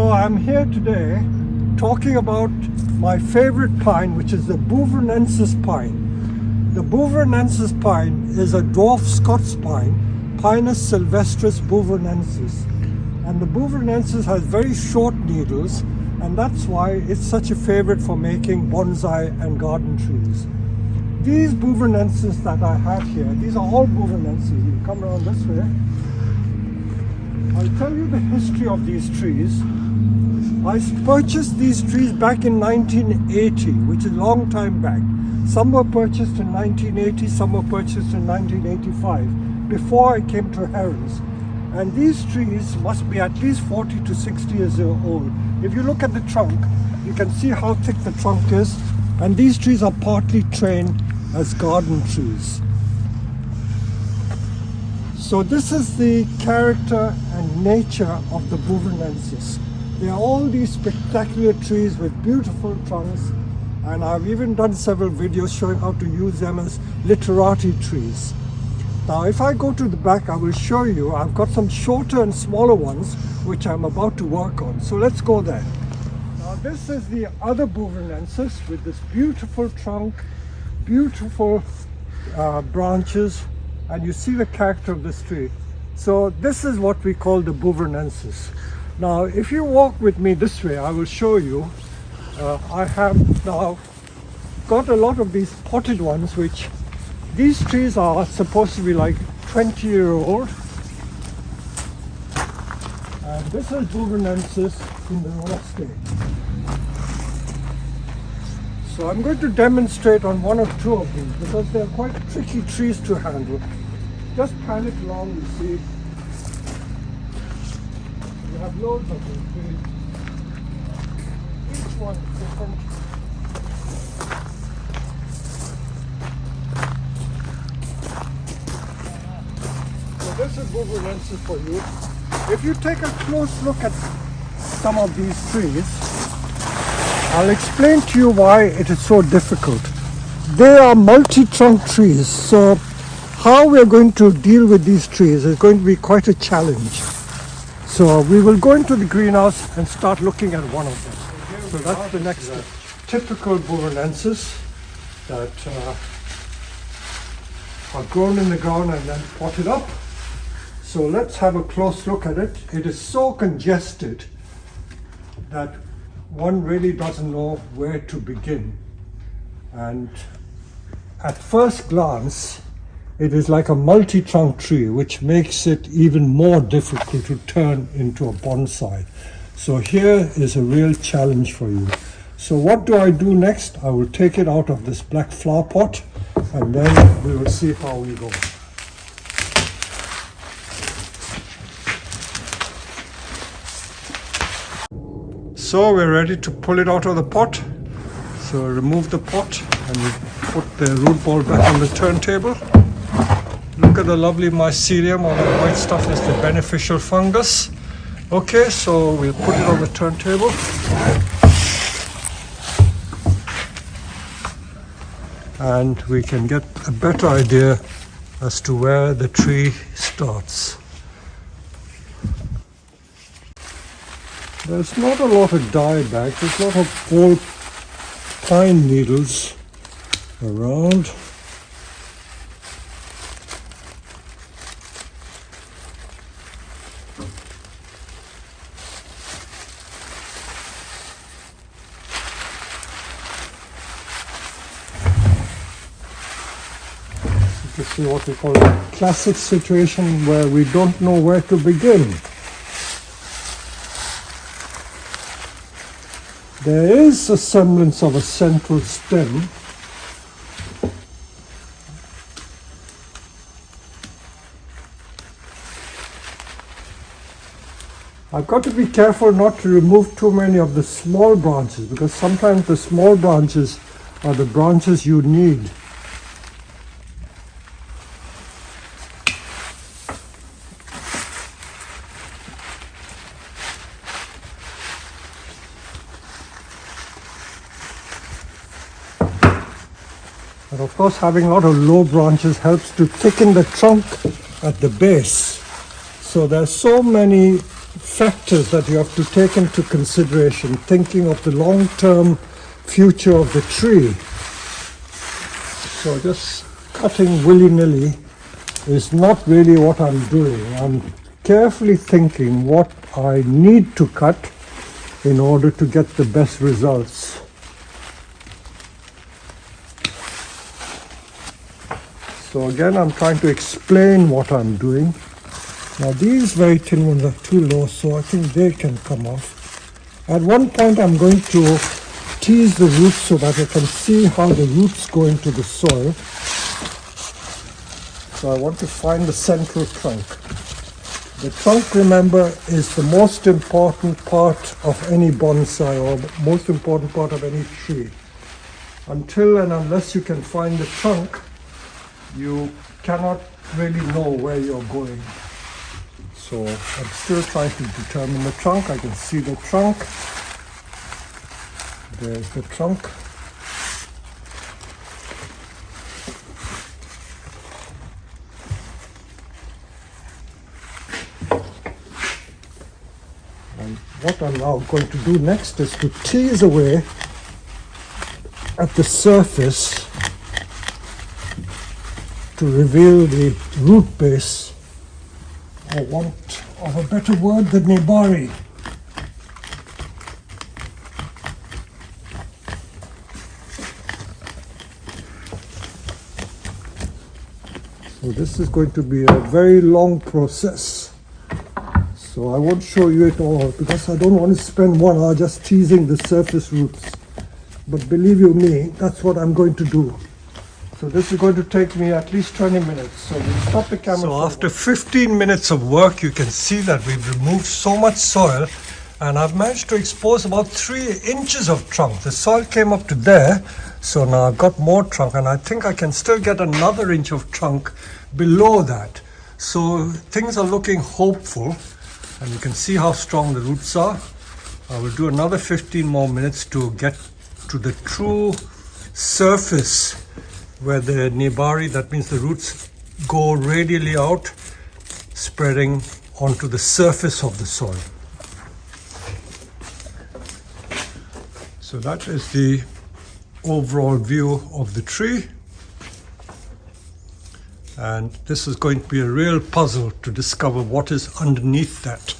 So I'm here today talking about my favorite pine, which is the Beuvronensis pine. The Beuvronensis pine is a dwarf Scots pine, Pinus sylvestris beuvronensis. And the Beuvronensis has very short needles, and that's why it's such a favorite for making bonsai and garden trees. These Beuvronensis that I have here, these are all Beuvronensis. You come around this way. I'll tell you the history of these trees. I purchased these trees back in 1980, which is a long time back. Some were purchased in 1980, some were purchased in 1985, before I came to Herons. And these trees must be at least 40 to 60 years old. If you look at the trunk, you can see how thick the trunk is. And these trees are partly trained as garden trees. So this is the character and nature of the Beuvronensis. They are all these spectacular trees with beautiful trunks, and I've even done several videos showing how to use them as literati trees. Now if I go to the back, I will show you, I've got some shorter and smaller ones which I'm about to work on. So let's go there. Now this is the other Beuvronensis with this beautiful trunk, beautiful branches, and you see the character of this tree. So this is what we call the Beuvronensis. Now if you walk with me this way, I will show you. I have now got a lot of these potted ones, which these trees are supposed to be like 20-year-old. And this is Beuvronensis in the raw state. So I'm going to demonstrate on one or two of these because they're quite tricky trees to handle. Just pan it along, you see. You have loads of them. Each one is different. So this is Beuvronensis for you. If you take a close look at some of these trees, I'll explain to you why it is so difficult. They are multi-trunk trees, so how we are going to deal with these trees is going to be quite a challenge. So we will go into the greenhouse and start looking at one of them. So that's the next step. Typical Beuvronensis that are grown in the ground and then potted up. So let's have a close look at it. It is so congested that one really doesn't know where to begin. And at first glance, it is like a multi-trunk tree, which makes it even more difficult to turn into a bonsai. So here is a real challenge for you. So what do I do next? I will take it out of this black flower pot, and then we will see how we go. So we're ready to pull it out of the pot. So remove the pot and we put the root ball back on the turntable. Look at the lovely mycelium. All the white stuff is the beneficial fungus. Okay, so we'll put it on the turntable. And we can get a better idea as to where the tree starts. There's not a lot of dye back. There's a lot of old pine needles around. You see what we call a classic situation where we don't know where to begin. There is a semblance of a central stem. I've got to be careful not to remove too many of the small branches, because sometimes the small branches are the branches you need. And of course, having a lot of low branches helps to thicken the trunk at the base. So there's so many factors that you have to take into consideration, thinking of the long-term future of the tree. So just cutting willy-nilly is not really what I'm doing. I'm carefully thinking what I need to cut in order to get the best results. So again, I'm trying to explain what I'm doing. Now these very thin ones are too low, so I think they can come off. At one point I'm going to tease the roots so that I can see how the roots go into the soil. So I want to find the central trunk. The trunk, remember, is the most important part of any bonsai, or most important part of any tree. Until and unless you can find the trunk, you cannot really know where you're going. So I'm still trying to determine the trunk. I can see the trunk. There's the trunk. And what I'm now going to do next is to tease away at the surface to reveal the root base, or want of a better word, the nebari. So this is going to be a very long process. So I won't show you it all because I don't want to spend 1 hour just teasing the surface roots. But believe you me, that's what I'm going to do. So this is going to take me at least 20 minutes. So we'll stop the camera. So after 15 minutes of work, you can see that we've removed so much soil, and I've managed to expose about 3 inches of trunk. The soil came up to there, so now I've got more trunk, and I think I can still get another inch of trunk below that. So things are looking hopeful, and you can see how strong the roots are. I will do another 15 more minutes to get to the true surface where the nebari, that means the roots, go radially out, spreading onto the surface of the soil. So that is the overall view of the tree. And this is going to be a real puzzle to discover what is underneath that.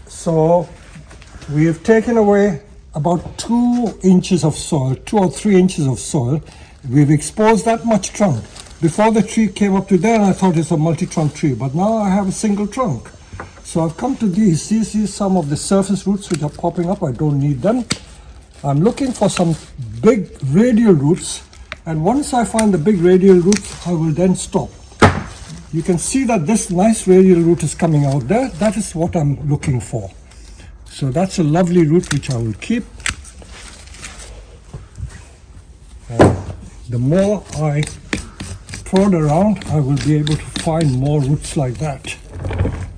So we have taken away about 2 inches of soil, 2 or 3 inches of soil. We've exposed that much trunk. Before the tree came up to there, I thought it's a multi-trunk tree, but now I have a single trunk. So I've come to these. These are some of the surface roots which are popping up. I don't need them. I'm looking for some big radial roots, and once I find the big radial roots, I will then stop. You can see that this nice radial root is coming out there. That is what I'm looking for. So that's a lovely root which I will keep. The more I prod around, I will be able to find more roots like that.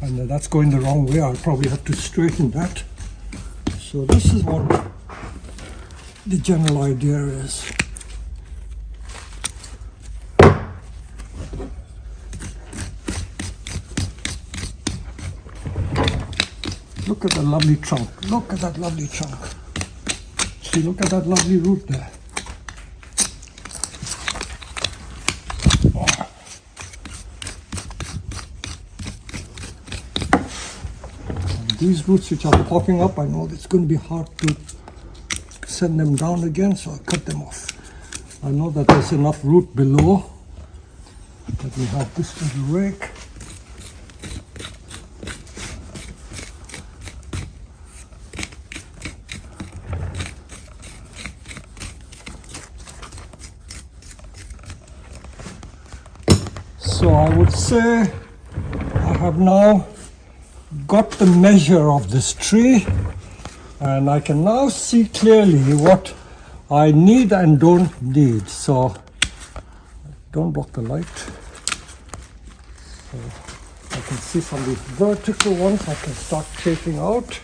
And that's going the wrong way. I'll probably have to straighten that. So this is what the general idea is. Look at the lovely trunk. Look at that lovely trunk. See, look at that lovely root there. These roots which are popping up, I know it's going to be hard to send them down again, so I'll cut them off. I know that there's enough root below. Let me have this little rake. So I would say I have now got the measure of this tree, and I can now see clearly what I need and don't need. So don't block the light. So I can see from these vertical ones I can start taking out.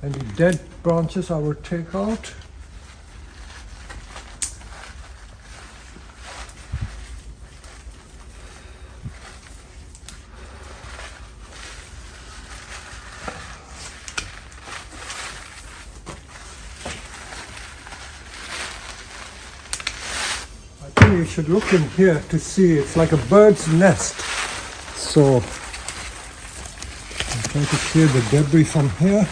Any dead branches I will take out. Actually, you should look in here to see. It's like a bird's nest. So I'm trying to clear the debris from here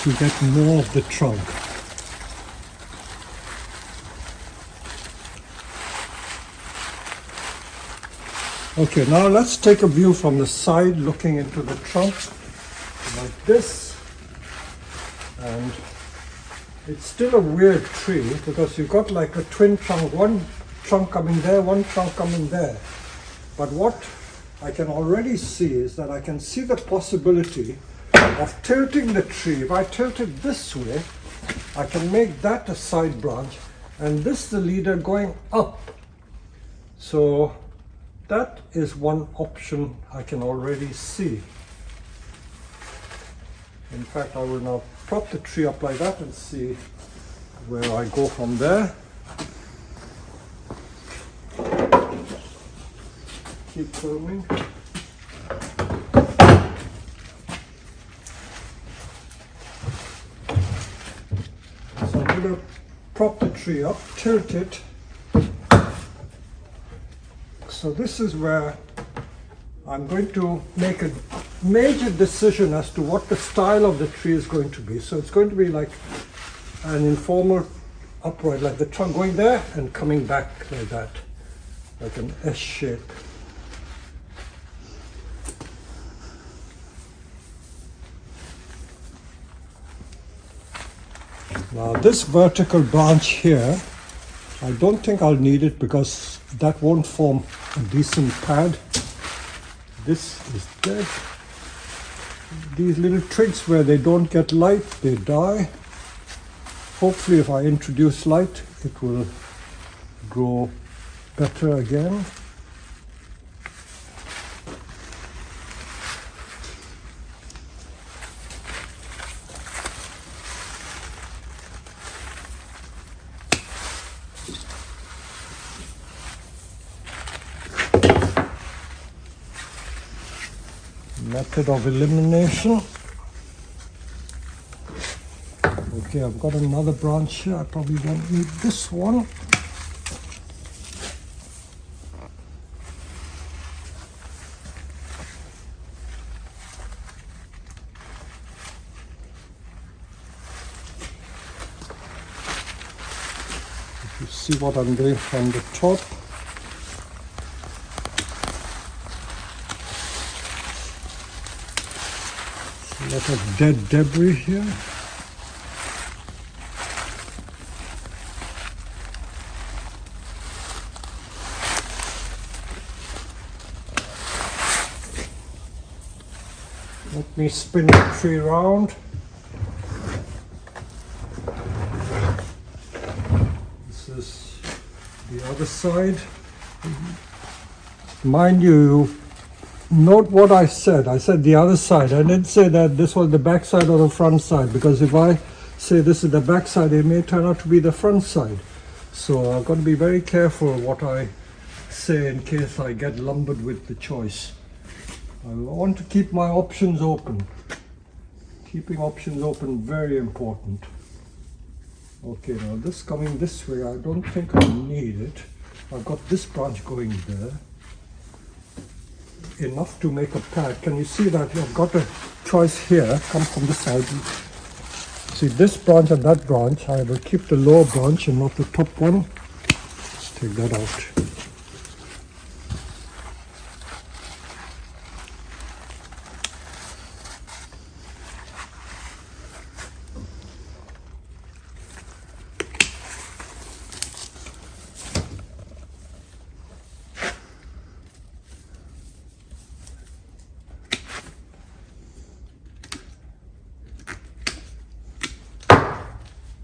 to get more of the trunk. Okay, now let's take a view from the side looking into the trunk like this. And it's still a weird tree because you've got like a twin trunk, one trunk coming there, one trunk coming there. But what I can already see is that I can see the possibility of tilting the tree. If I tilt it this way, I can make that a side branch and this the leader going up. So that is one option I can already see. In fact, I will now prop the tree up like that and see where I go from there. Keep filming. So I'm going to prop the tree up, tilt it. So this is where I'm going to make a major decision as to what the style of the tree is going to be. So it's going to be like an informal upright, like the trunk going there and coming back like that, like an S shape. Now this vertical branch here, I don't think I'll need it because that won't form a decent pad. This is dead. These little twigs where they don't get light, they die. Hopefully if I introduce light, it will grow better again. Method of elimination. Okay, I've got another branch here. I probably won't need this one. If you see what I'm doing from the top. A lot of dead debris here. Let me spin the tree around. This is the other side. Mind you, note what I said. I said the other side. I didn't say that this was the back side or the front side, because if I say this is the back side, it may turn out to be the front side. So I've got to be very careful what I say in case I get lumbered with the choice. I want to keep my options open. Keeping options open, very important. Okay, now this coming this way, I don't think I need it. I've got this branch going there. Enough to make a pad. Can you see that? I've got a choice here. Come from this side. See this branch and that branch. I will keep the lower branch and not the top one. Let's take that out.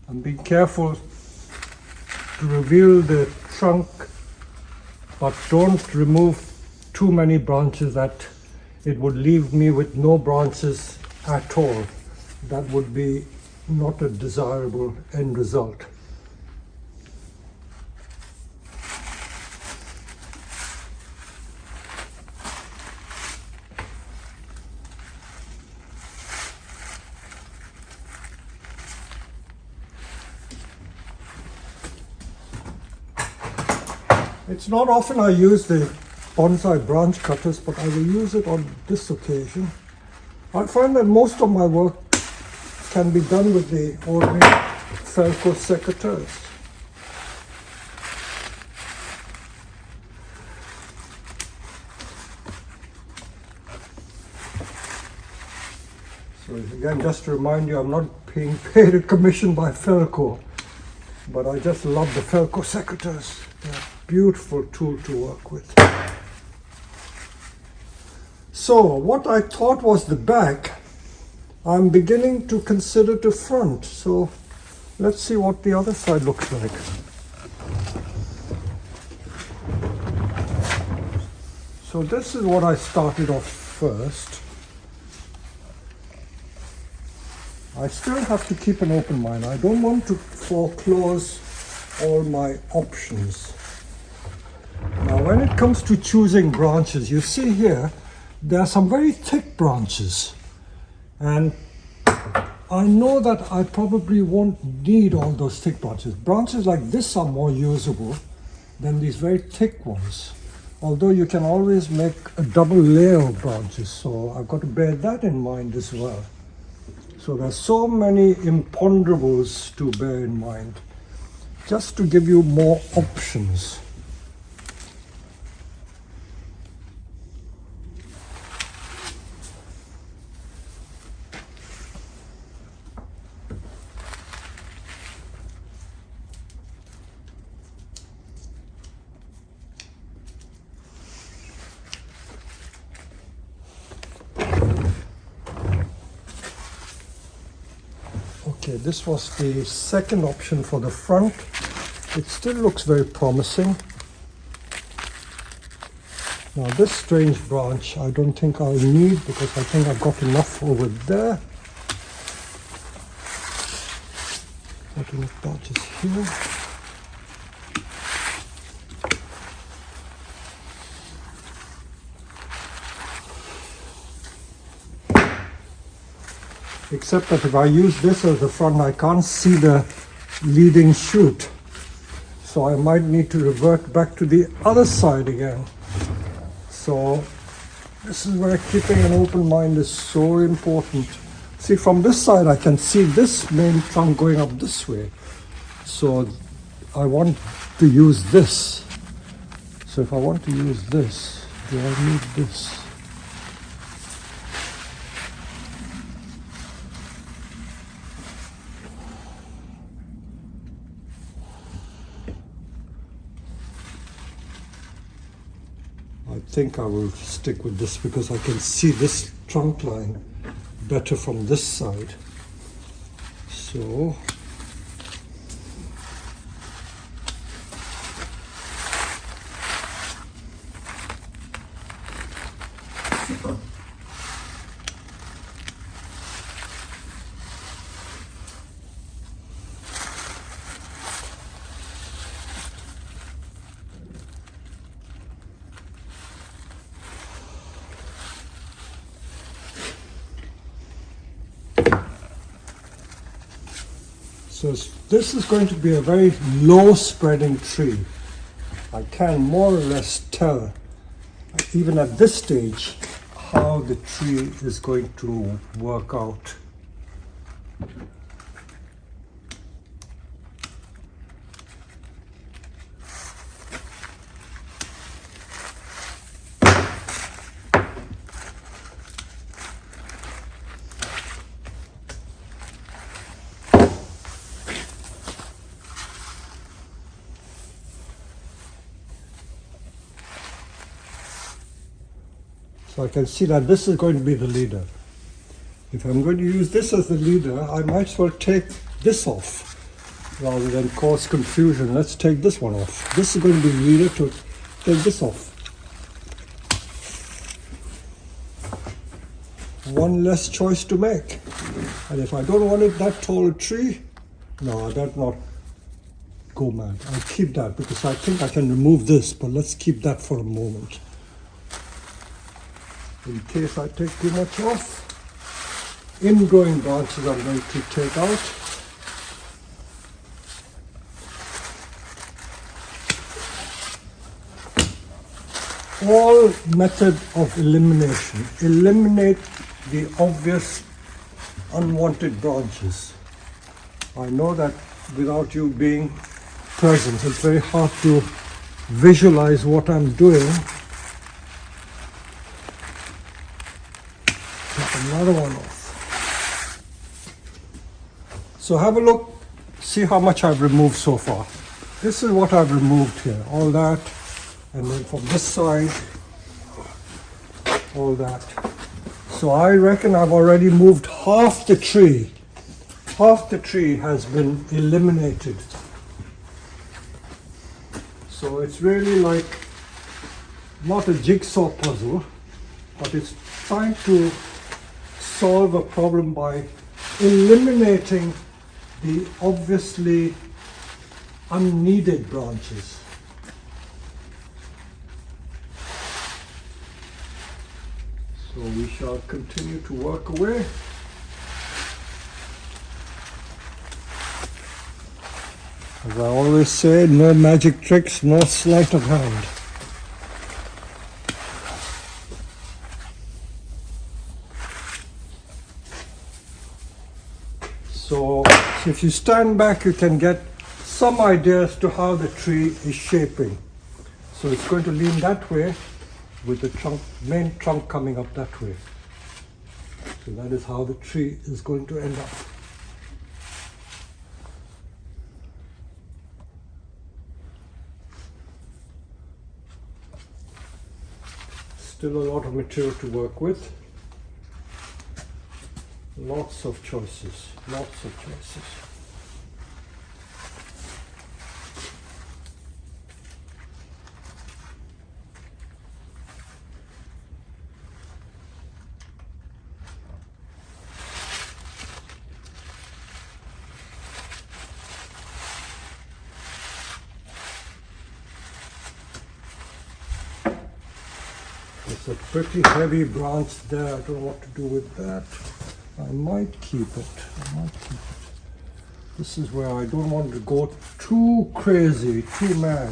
And be careful to reveal the trunk, but don't remove too many branches that it would leave me with no branches at all. That would be not a desirable end result. It's not often I use the bonsai branch cutters, but I will use it on this occasion. I find that most of my work can be done with the ordinary Felco secateurs. So again, just to remind you, I'm not being paid a commission by Felco, but I just love the Felco secateurs. They're a beautiful tool to work with. So what I thought was the back, I'm beginning to consider the front. So let's see what the other side looks like. So this is what I started off first. I still have to keep an open mind. I don't want to foreclose all my options. Now when it comes to choosing branches, you see here, there are some very thick branches. And I know that I probably won't need all those thick branches. Branches like this are more usable than these very thick ones. Although you can always make a double layer of branches, so I've got to bear that in mind as well. So there's so many imponderables to bear in mind, just to give you more options. Okay, this was the second option for the front. It still looks very promising. Now this strange branch I don't think I'll need because I think I've got enough over there. Got enough branches here. Except that if I use this as the front, I can't see the leading shoot. So I might need to revert back to the other side again. So this is where keeping an open mind is so important. See, from this side I can see this main trunk going up this way. So I want to use this. So if I want to use this, do I need this? I think I will stick with this because I can see this trunk line better from this side. So So this is going to be a very low spreading tree. I can more or less tell, even at this stage, how the tree is going to work out. So I can see that this is going to be the leader. If I'm going to use this as the leader, I might as well take this off rather than cause confusion. Let's take this one off. This is going to be the leader, to take this off. One less choice to make. And if I don't want it that tall a tree, no, I better not go mad. I'll keep that because I think I can remove this, but let's keep that for a moment. In case I take too much off, ingrowing branches I'm going to take out. all method of elimination. Eliminate the obvious unwanted branches. I know that without you being present, it's very hard to visualize what I'm doing. Take another one off. So have a look, see how much I've removed so far. This is what I've removed here, all that, and then from this side, all that. So I reckon I've already moved half the tree. Half the tree has been eliminated. So it's really like not a jigsaw puzzle, but it's trying to solve a problem by eliminating the obviously unneeded branches. So we shall continue to work away. As I always say, no magic tricks, no sleight of hand. So if you stand back, you can get some idea as to how the tree is shaping. So it's going to lean that way with the trunk, main trunk coming up that way. So that is how the tree is going to end up. Still a lot of material to work with. Lots of choices, lots of choices. It's a pretty heavy branch there. I don't know what to do with that. I might keep it. This is where I don't want to go too crazy, too mad.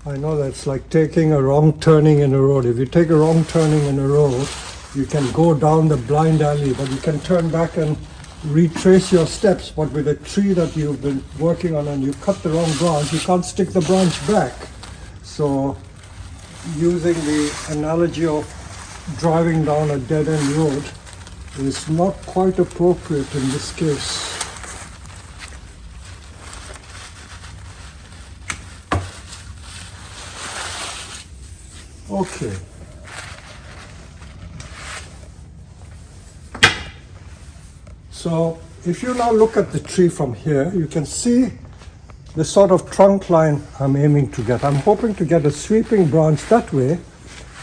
I know that's like taking a wrong turning in a road. If you take a wrong turning in a road, you can go down the blind alley, but you can turn back and retrace your steps. But with a tree that you've been working on and you cut the wrong branch, you can't stick the branch back. So using the analogy of driving down a dead-end road is not quite appropriate in this case. Okay. So if you now look at the tree from here, you can see the sort of trunk line I'm aiming to get. I'm hoping to get a sweeping branch that way,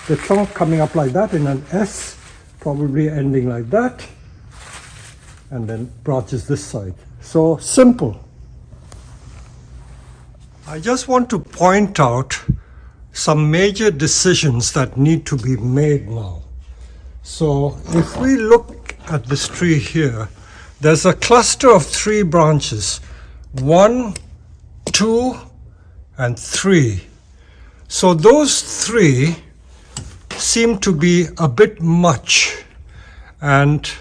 the trunk coming up like that in an S, probably ending like that, and then branches this side. So simple. I just want to point out some major decisions that need to be made now. So if we look at this tree here, there's a cluster of 3 branches, 1, 2, and 3. So those 3 seem to be a bit much, and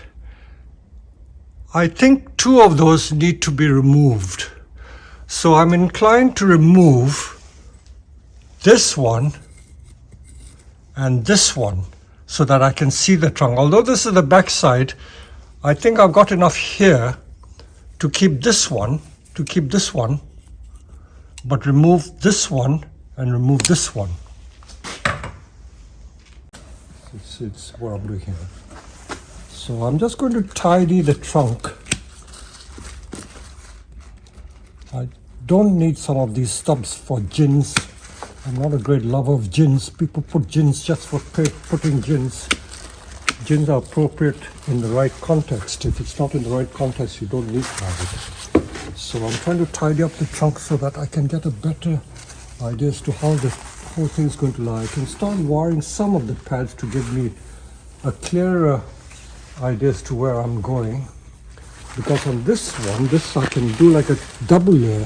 I think 2 of those need to be removed. So I'm inclined to remove this one and this one so that I can see the trunk. Although this is the back side, I think I've got enough here to keep this one, but remove this one and remove this one. It's what I'm doing here. So I'm just going to tidy the trunk. I don't need some of these stubs for gins. I'm not a great lover of gins. People put gins just for putting gins. Gins are appropriate in the right context. If it's not in the right context, you don't need to have it. So I'm trying to tidy up the trunk so that I can get a better idea as to how the whole thing is going to lie. I can start wiring some of the pads to give me a clearer idea as to where I'm going. Because on this one, I can do like a double layer.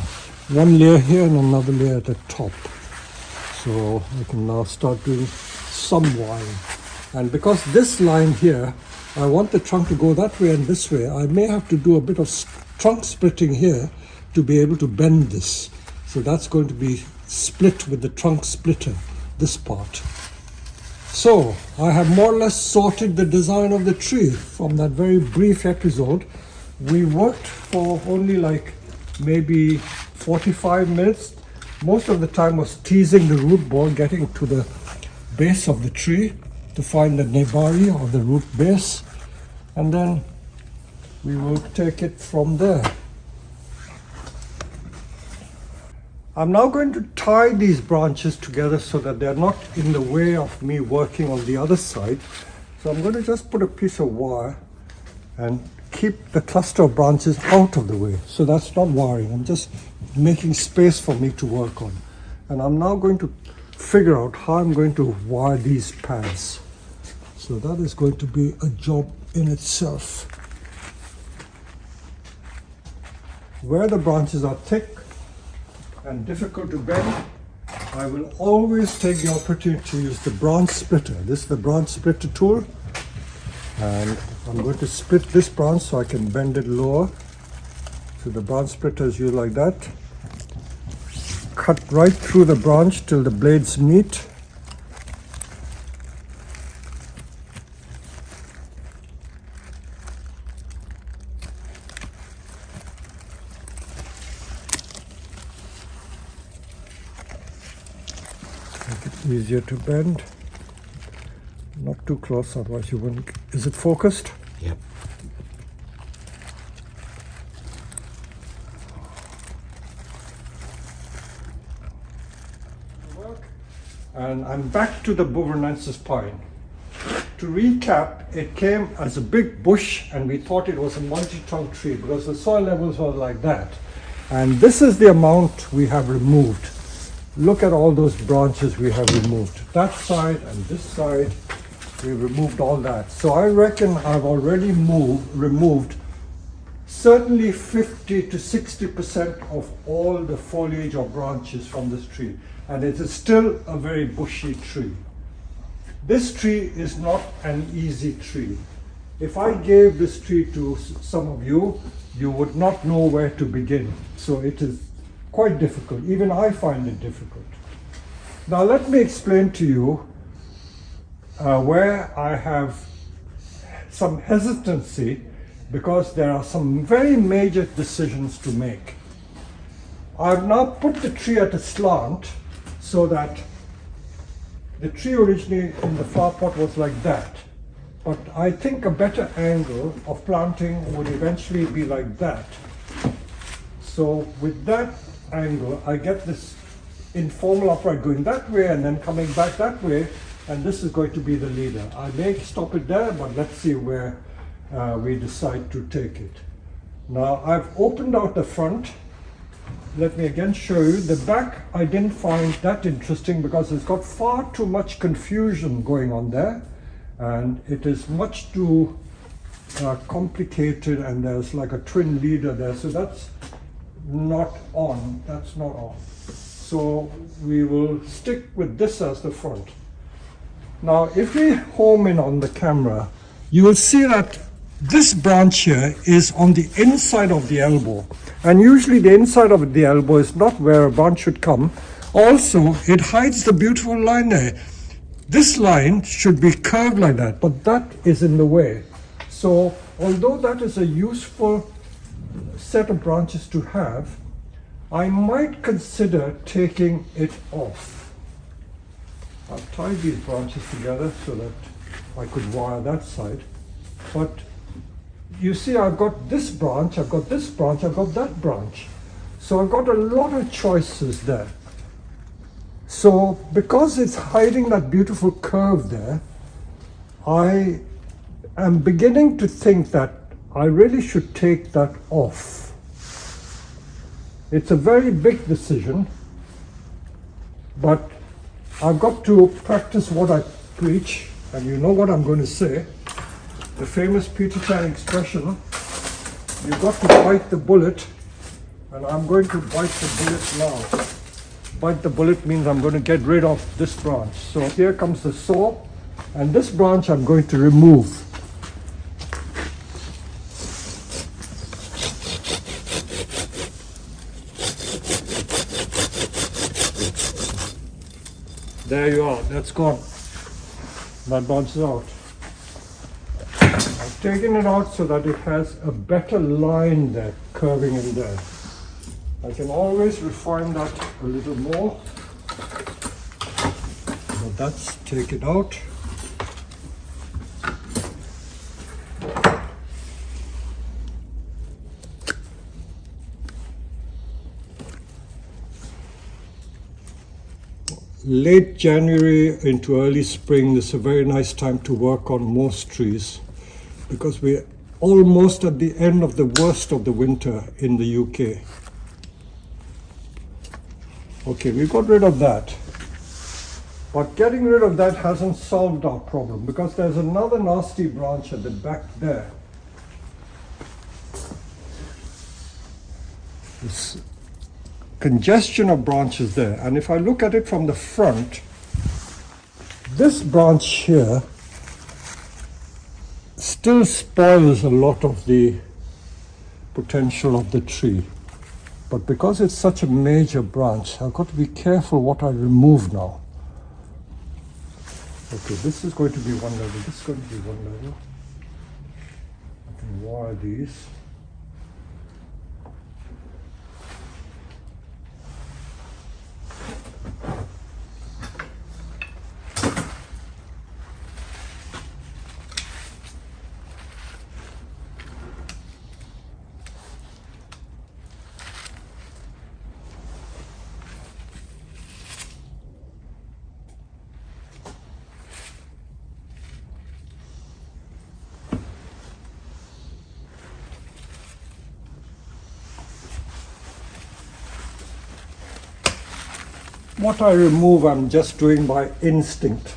One layer here and another layer at the top. So I can now start doing some wiring. And because this line here, I want the trunk to go that way and this way, I may have to do a bit of trunk splitting here to be able to bend this. So that's going to be split with the trunk splitter, this part. So I have more or less sorted the design of the tree from that very brief episode. We worked for only like maybe 45 minutes. Most of the time was teasing the root ball, getting to the base of the tree to find the nebari or the root base, and then we will take it from there. I'm now going to tie these branches together so that they're not in the way of me working on the other side. So I'm going to just put a piece of wire and keep the cluster of branches out of the way. So that's not wiring, I'm just making space for me to work on. And I'm now going to figure out how I'm going to wire these pads. So that is going to be a job in itself. Where the branches are thick and difficult to bend, I will always take the opportunity to use the branch splitter. This is the branch splitter tool, and I'm going to split this branch so I can bend it lower. So the branch splitter is used like that. Cut right through the branch till the blades meet. Make it easier to bend. Not too close, otherwise you wouldn't. Is it focused? Yep. And I'm back to the Beuvronensis pine. To recap, it came as a big bush and we thought it was a multi-trunk tree because the soil levels were like that. And this is the amount we have removed. Look at all those branches we have removed. That side and this side, we removed all that. So I reckon I've already removed certainly 50 to 60% of all the foliage or branches from this tree. And it is still a very bushy tree. This tree is not an easy tree. If I gave this tree to some of you, you would not know where to begin. So it is quite difficult. Even I find it difficult. Now let me explain to you where I have some hesitancy because there are some very major decisions to make. I've now put the tree at a slant so that the tree originally in the flower pot was like that. But I think a better angle of planting would eventually be like that. So with that angle, I get this informal upright going that way and then coming back that way, and this is going to be the leader. I may stop it there, but let's see where we decide to take it. Now I've opened out the front. Let me again show you. The back I didn't find that interesting because it's got far too much confusion going on there, and it is much too complicated, and there's like a twin leader there, so that's not on. That's not on. So we will stick with this as the front. Now if we home in on the camera, you will see that this branch here is on the inside of the elbow, and usually the inside of the elbow is not where a branch should come. Also, it hides the beautiful line there. This line should be curved like that, but that is in the way. So although that is a useful set of branches to have, I might consider taking it off. I've tied these branches together so that I could wire that side, but you see I've got this branch, I've got this branch, I've got that branch. So I've got a lot of choices there. So because it's hiding that beautiful curve there, I am beginning to think that I really should take that off. It's a very big decision, but I've got to practice what I preach, and you know what I'm going to say. The famous Peter Chan expression, you've got to bite the bullet, and I'm going to bite the bullet now. Bite the bullet means I'm going to get rid of this branch. So here comes the saw, and this branch I'm going to remove. There you are, that's gone. That branch is out. I've taken it out so that it has a better line there, curving in there. I can always refine that a little more. So that's take it out. Late January into early spring is a very nice time to work on most trees because we're almost at the end of the worst of the winter in the UK. Okay, we got rid of that. But getting rid of that hasn't solved our problem because there's another nasty branch at the back there. This congestion of branches there, and if I look at it from the front, this branch here still spoils a lot of the potential of the tree. But because it's such a major branch, I've got to be careful what I remove now. Okay, this is going to be one level, this is going to be one level. I can wire these. What I remove, I'm just doing by instinct.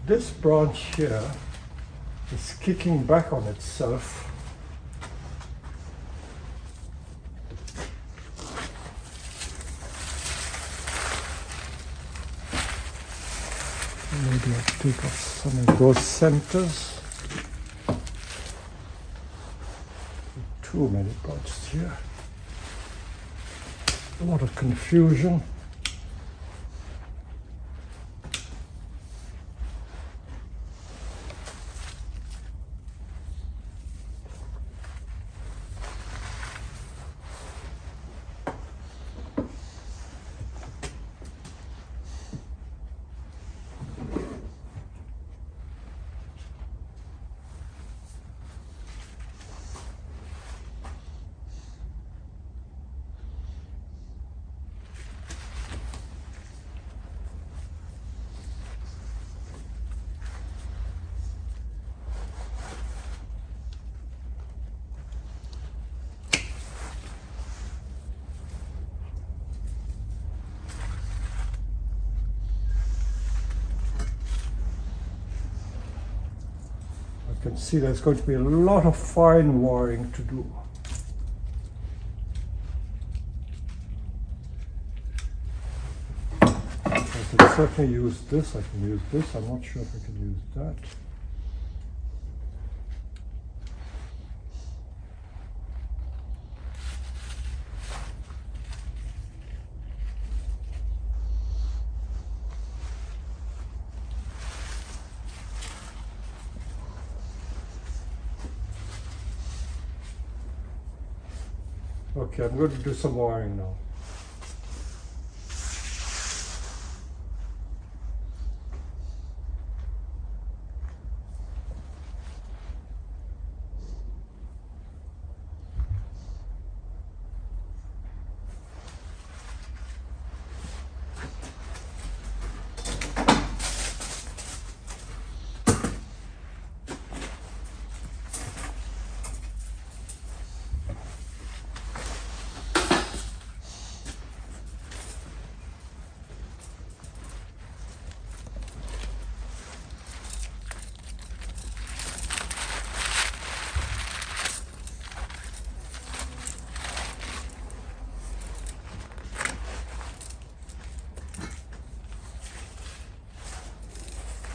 This branch here is kicking back on itself. Maybe I'll take off some of those centers. Too many branches here. A lot of confusion. You can see there's going to be a lot of fine wiring to do. I can certainly use this, I can use this, I'm not sure if I can use that. Okay, I'm going to do some wiring now.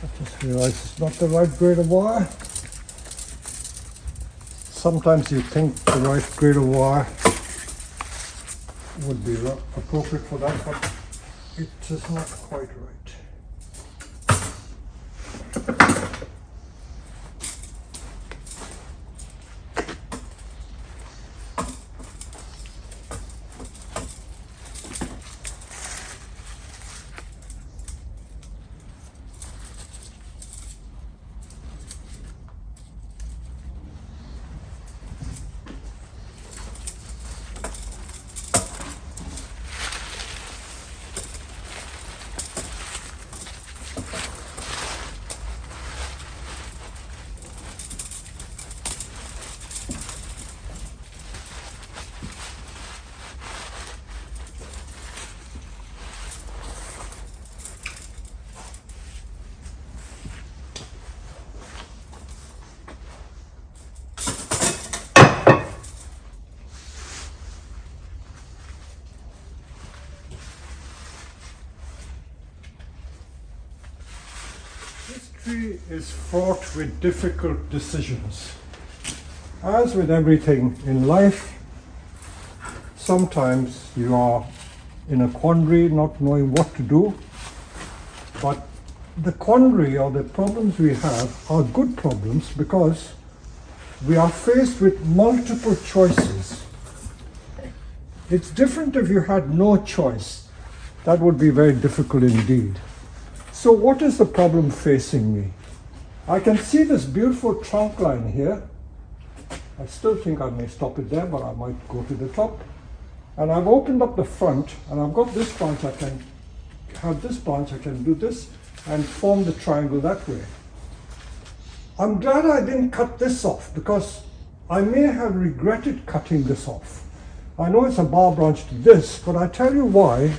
I just realized it's not the right grade of wire. Sometimes you think the right grade of wire would be appropriate for that, but it is not quite right. This tree is fraught with difficult decisions. As with everything in life, sometimes you are in a quandary, not knowing what to do. But the quandary or the problems we have are good problems because we are faced with multiple choices. It's different if you had no choice. That would be very difficult indeed. So what is the problem facing me? I can see this beautiful trunk line here. I still think I may stop it there, but I might go to the top. And I've opened up the front, and I've got this branch. I can have this branch, I can do this, and form the triangle that way. I'm glad I didn't cut this off, because I may have regretted cutting this off. I know it's a bar branch to this, but I tell you why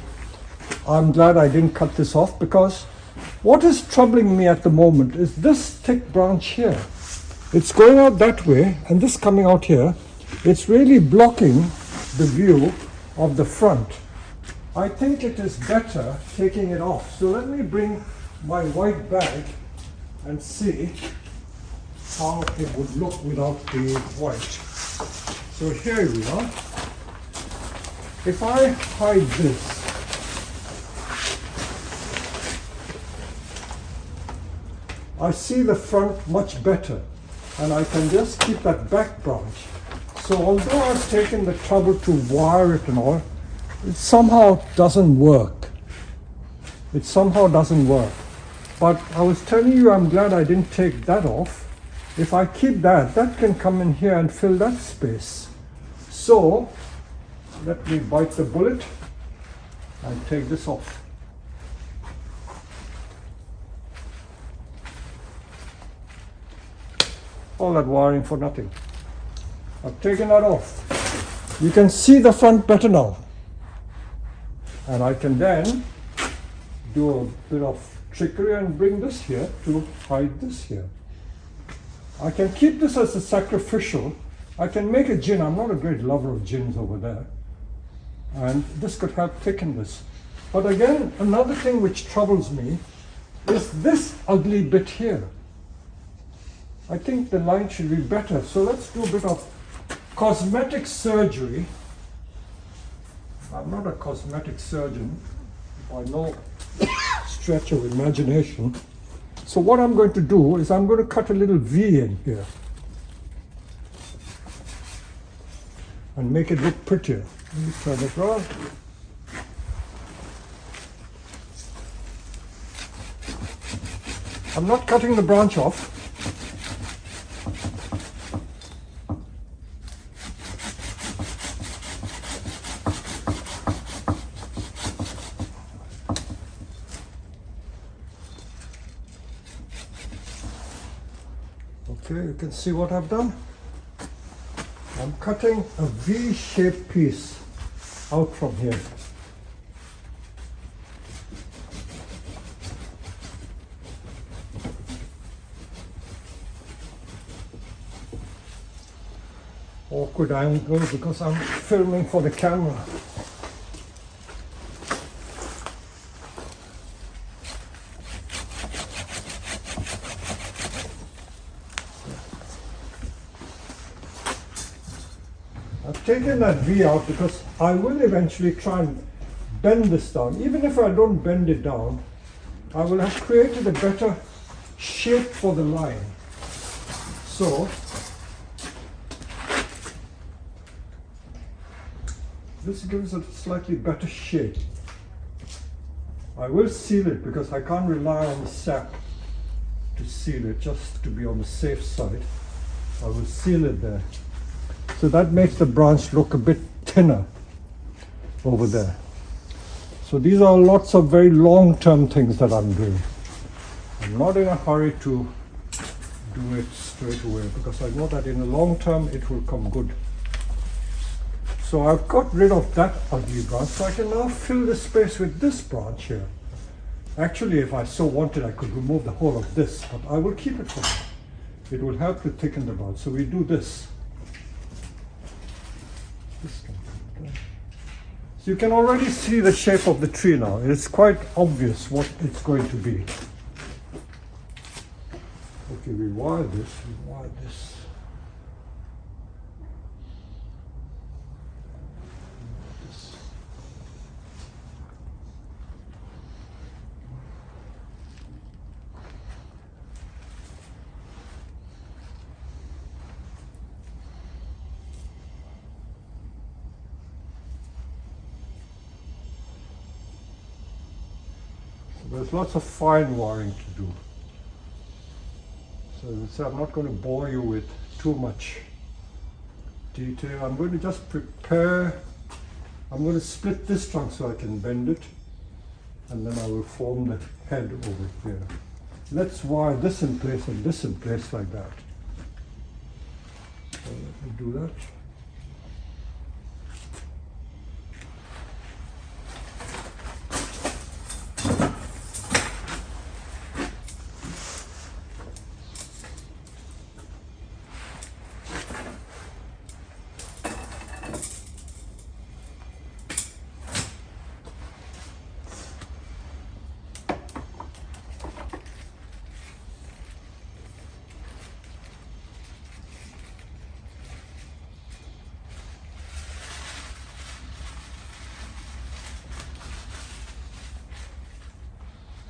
I'm glad I didn't cut this off, because what is troubling me at the moment is this thick branch here. It's going out that way, and this coming out here. It's really blocking the view of the front. I think it is better taking it off. So let me bring my white bag and see how it would look without the white. So here we are. If I hide this, I see the front much better, and I can just keep that back branch. So although I've taken the trouble to wire it and all, it somehow doesn't work. It somehow doesn't work. But I was telling you I'm glad I didn't take that off. If I keep that, that can come in here and fill that space. So let me bite the bullet and take this off. All that wiring for nothing. I've taken that off. You can see the front better now. And I can then do a bit of trickery and bring this here to hide this here. I can keep this as a sacrificial. I can make a gin. I'm not a great lover of gins over there. And this could help thicken this. But again, another thing which troubles me is this ugly bit here. I think the line should be better. So let's do a bit of cosmetic surgery. I'm not a cosmetic surgeon by no stretch of imagination. So what I'm going to do is I'm going to cut a little V in here and make it look prettier. Let me turn it around. I'm not cutting the branch off. Okay, you can see what I've done. I'm cutting a V-shaped piece out from here. Awkward angle because I'm filming for the camera. I've taken that V out because I will eventually try and bend this down. Even if I don't bend it down, I will have created a better shape for the line. So, this gives it a slightly better shape. I will seal it because I can't rely on the sap to seal it, just to be on the safe side. I will seal it there. So that makes the branch look a bit thinner over there. So these are lots of very long-term things that I'm doing. I'm not in a hurry to do it straight away because I know that in the long term it will come good. So I've got rid of that ugly branch, so I can now fill the space with this branch here. Actually, if I so wanted, I could remove the whole of this, but I will keep it for now. It will help to thicken the branch. So we do this. So you can already see the shape of the tree now. It's quite obvious what it's going to be. Okay, we wire this. There's lots of fine wiring to do. So I'm not going to bore you with too much detail. I'm going to just prepare. I'm going to split this trunk so I can bend it, and then I will form the head over here. Let's wire this in place and this in place like that. So let me do that.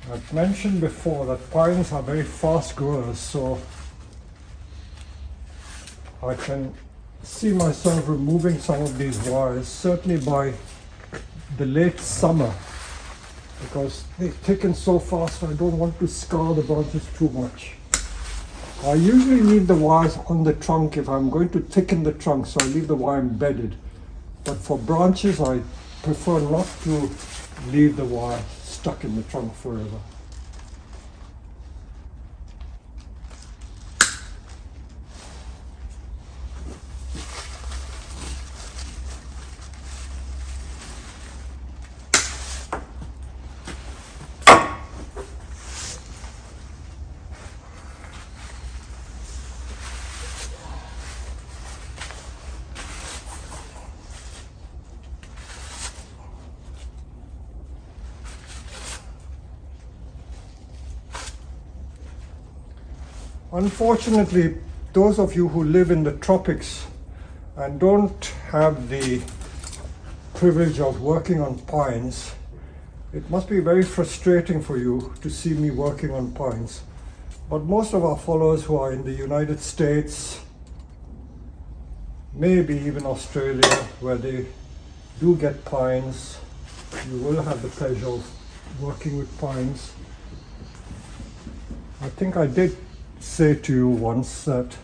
I've mentioned before that pines are very fast growers, so I can see myself removing some of these wires, certainly by the late summer, because they thicken so fast I don't want to scar the branches too much. I usually leave the wires on the trunk if I'm going to thicken the trunk, so I leave the wire embedded. But for branches I prefer not to leave the wire stuck in the trunk forever. Unfortunately, those of you who live in the tropics and don't have the privilege of working on pines, it must be very frustrating for you to see me working on pines. But most of our followers who are in the United States, maybe even Australia, where they do get pines, you will have the pleasure of working with pines. I think I did say to you once that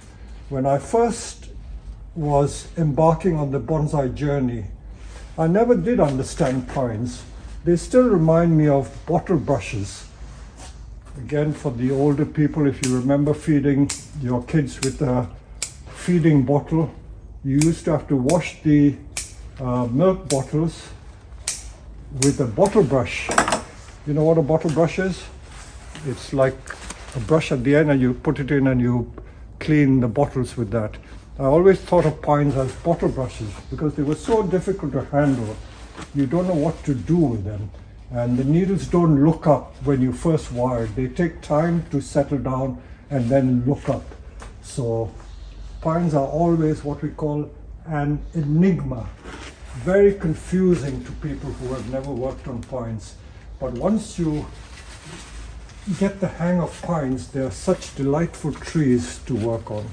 when I first was embarking on the bonsai journey, I never did understand pines. They still remind me of bottle brushes. Again, for the older people, if you remember feeding your kids with a feeding bottle, you used to have to wash the milk bottles with a bottle brush. You know what a bottle brush is? It's like a brush at the end, and you put it in and you clean the bottles with that. I always thought of pines as bottle brushes because they were so difficult to handle. You don't know what to do with them, and the needles don't look up when you first wire. They take time to settle down and then look up. So pines are always what we call an enigma, very confusing to people who have never worked on pines. But once you get the hang of pines, they are such delightful trees to work on.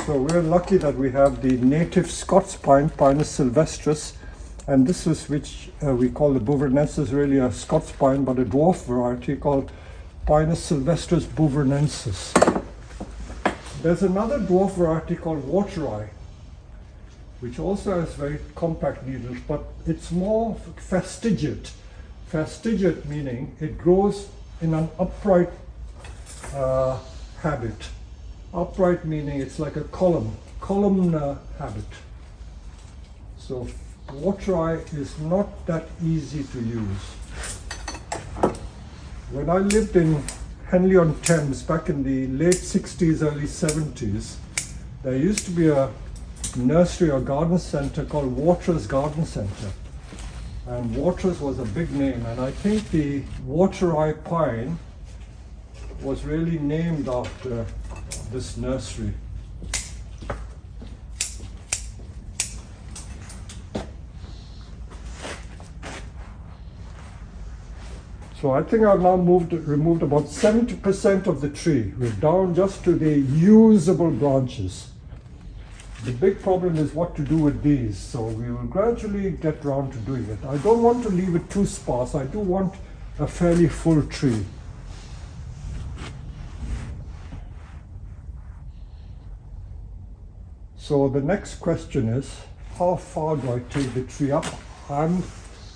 So we're lucky that we have the native Scots pine, Pinus sylvestris, and this is which we call the Beuvronenesis, really a Scots pine, but a dwarf variety called Pinus sylvestris beuvronensis. There's another dwarf variety called water-eye, which also has very compact needles, but it's more fastigiate. Fastigiate meaning it grows in an upright habit. Upright meaning it's like a columnar habit. So water-eye is not that easy to use. When I lived in Henley-on-Thames back in the late 60s, early 70s, there used to be a nursery or garden center called Waters Garden Center. And Waters was a big name, and I think the water-eye pine was really named after this nursery. So I think I've now removed about 70% of the tree. We're down just to the usable branches. The big problem is what to do with these, so we will gradually get around to doing it. I don't want to leave it too sparse. I do want a fairly full tree. So the next question is, how far do I take the tree up? I'm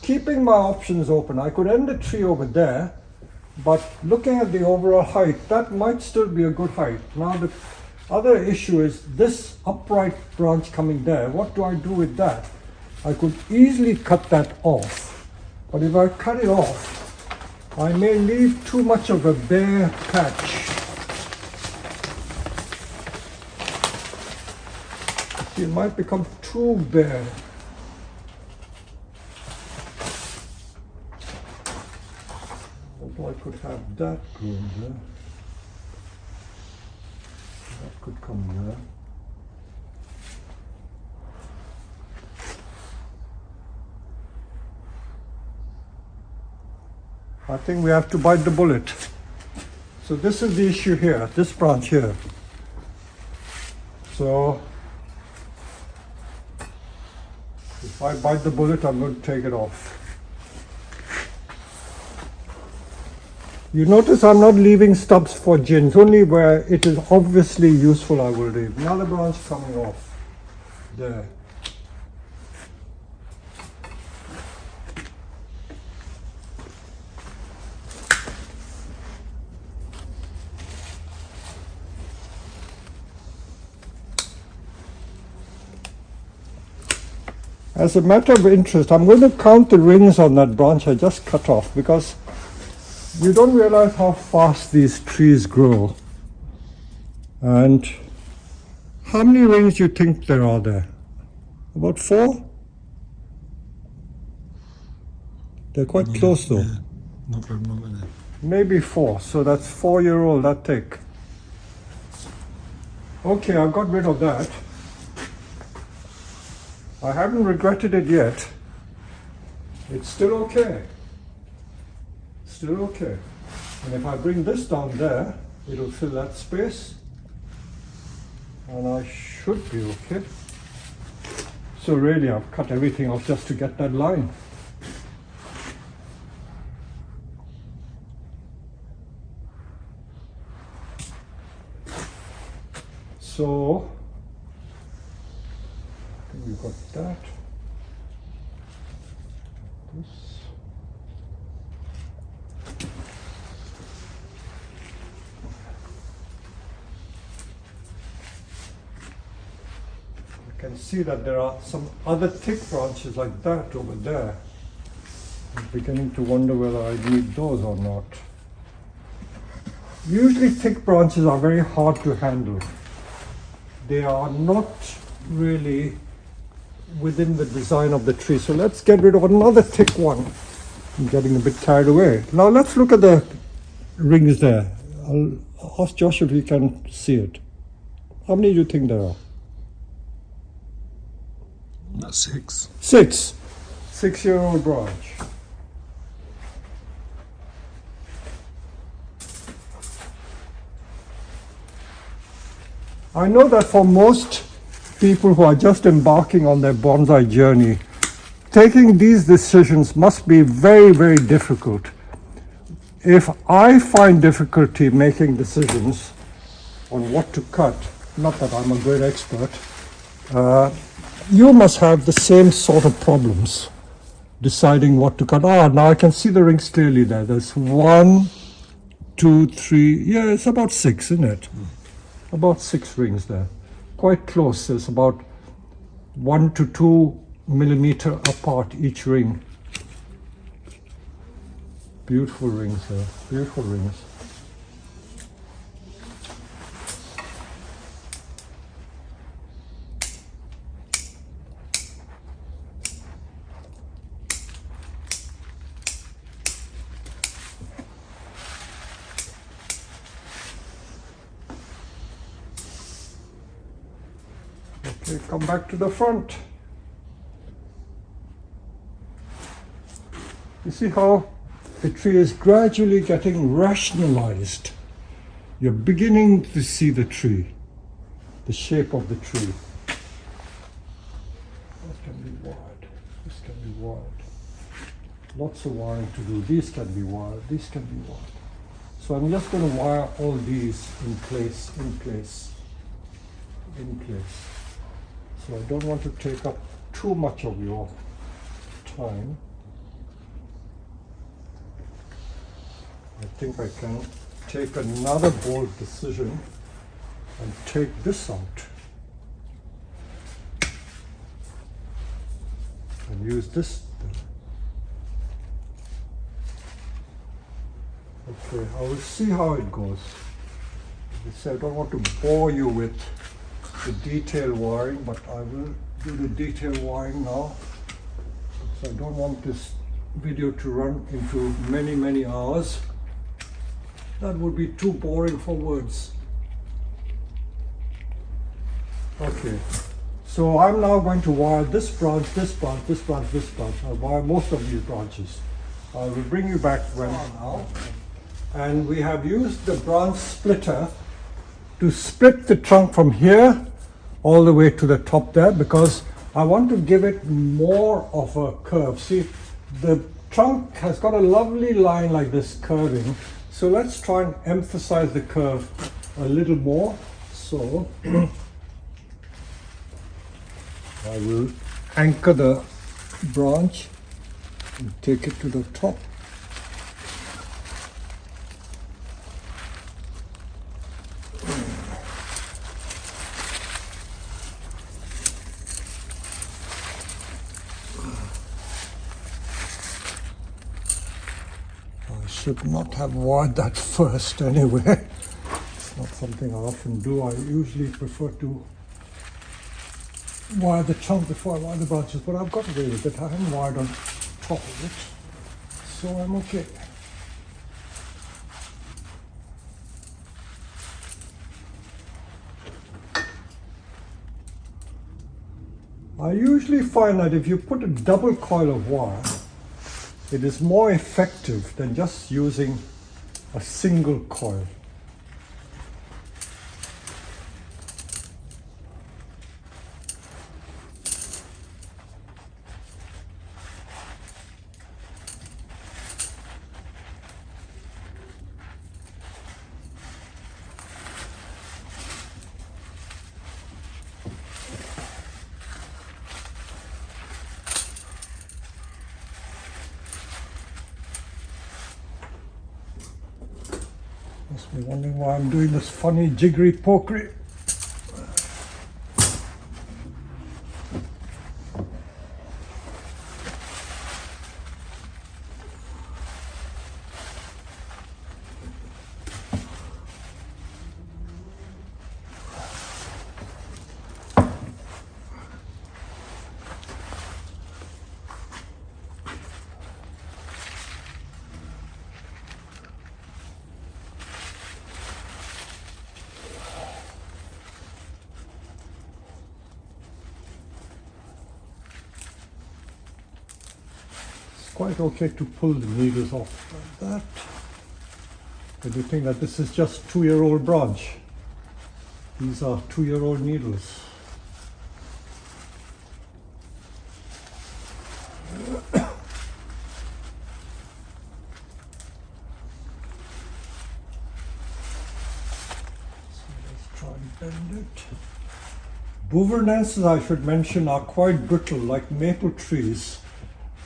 keeping my options open. I could end the tree over there, but looking at the overall height, that might still be a good height. Now the other issue is this upright branch coming there. What do I do with that? I could easily cut that off, but if I cut it off, I may leave too much of a bare patch. It might become too bare. Although I could have that growing there. That could come there. I think we have to bite the bullet. So this is the issue here, this branch here. So if I bite the bullet, I'm going to take it off. You notice I'm not leaving stubs for gins, only where it is obviously useful I will leave. Another branch coming off there. As a matter of interest, I'm going to count the rings on that branch I just cut off, because you don't realize how fast these trees grow. And how many rings do you think there are there? About 4? They're quite close though. Yeah, not very long. Maybe 4, so that's 4-year-old, that thick. Okay, I've got rid of that. I haven't regretted it yet. It's still okay. Still okay. And if I bring this down there, it'll fill that space. And I should be okay. So really, I've cut everything off just to get that line. So we've got that. This. You can see that there are some other thick branches like that over there. I'm beginning to wonder whether I need those or not. Usually thick branches are very hard to handle. They are not really within the design of the tree. So let's get rid of another thick one. I'm getting a bit carried away. Now let's look at the rings there. I'll ask Josh if he can see it. How many do you think there are? Six. 6. 6-year-old branch. I know that for most people who are just embarking on their bonsai journey, taking these decisions must be very, very difficult. If I find difficulty making decisions on what to cut, not that I'm a great expert, you must have the same sort of problems deciding what to cut. Now I can see the rings clearly there. There's 1, 2, 3, yeah, it's about 6, isn't it? About 6 rings there. Quite close. There's about 1 to 2 millimeter apart each ring. Beautiful rings there. Beautiful rings. Okay, come back to the front. You see how the tree is gradually getting rationalized. You're beginning to see the tree, the shape of the tree. That can be wired. This can be wired. Lots of wiring to do. These can be wired. These can be wired. So I'm just going to wire all these in place, in place, in place. So I don't want to take up too much of your time. I think I can take another bold decision and take this out and use this. Okay, I will see how it goes. As I said, I don't want to bore you with the detail wiring, but I will do the detail wiring now. So I don't want this video to run into many, many hours. That would be too boring for words. Okay, so I'm now going to wire this branch, this branch, this branch, this branch. I'll wire most of these branches. I will bring you back when now. And we have used the branch splitter to split the trunk from here all the way to the top there, because I want to give it more of a curve. See, the trunk has got a lovely line like this curving. So let's try and emphasize the curve a little more. So I will anchor the branch and take it to the top. Should not have wired that first anyway. It's not something I often do. I usually prefer to wire the trunk before I wire the branches, but I've got away with it. I haven't wired on top of it, so I'm okay. I usually find that if you put a double coil of wire, it is more effective than just using a single coil. Must be wondering why I'm doing this funny jiggery pokery. quite okay to pull the needles off like that. But you think that this is just 2-year-old branch. These are 2-year-old needles. Bend it. Beuvronensis, I should mention, are quite brittle like maple trees,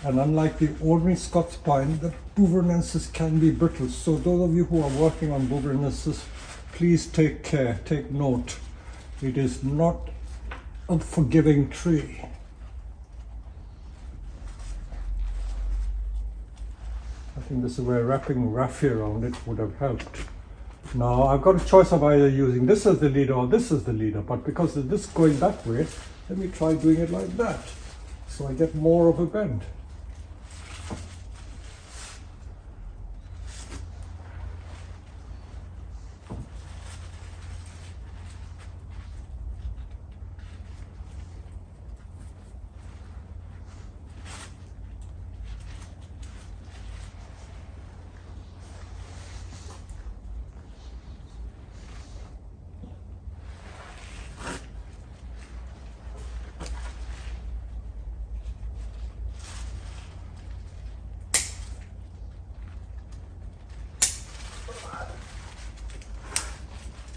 and unlike the ordinary Scots pine, the Beuvronensis can be brittle. So those of you who are working on Beuvronenesis, please take care, take note. It is not a forgiving tree. I think this is where wrapping raffia around it would have helped. Now I've got a choice of either using this as the leader or this as the leader, but because of this going that way, let me try doing it like that, so I get more of a bend.